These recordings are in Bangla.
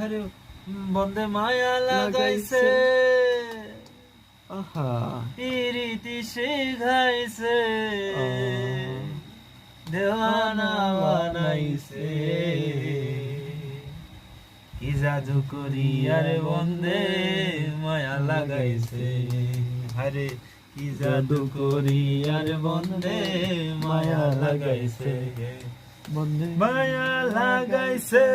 আরে বন্দে মায়া লাগাইছে, আহা ইরিতি শিখাইছে, দেওয়ানা বানাইছে। কি জাদু করি আরে বন্দে মায়া লাগাইছে, আরে কি জাদু করি আরে বন্দে মায়া লাগাইছে, বন্দে মায়া লাগাইছে,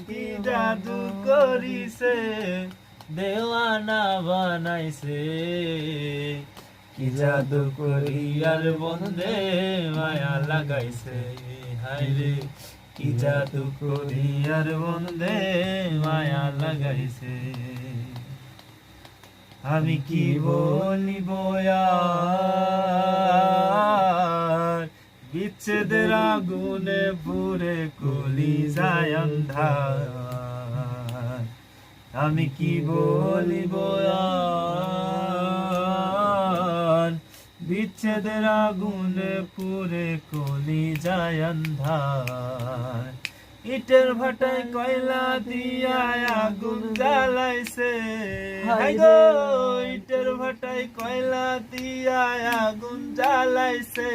কি জাদু করিছে, দেওয়ানা বানাইছে। কি জাদু করি আর বন্দে মায়া লাগাইছে, হায়রে কি জাদু করি আর বন্দে মায়া লাগাইছে। আমি কি বলিব আর, বিচ্ছেদের আগুনে পুরে কলিজায় অন্ধার। আমি কি বলিব আর, বিচ্ছেদের আগুনে পুরে কলিজায় অন্ধার। ইটের ভাটায় কয়লা দিয়া আগুন জ্বালাইছে, হায় গো ইটের ভাটায় কয়লা দিয়া আগুন জ্বালাইছে,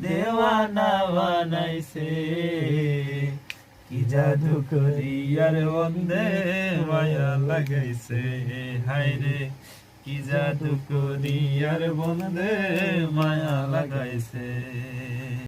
দেওয়ানা বানাইছে। কি জাদু করি আর বন্দে মায়া লাগাইছে, হায়রে কি জাদু করি আর বন্দে মায়া লাগাইছে।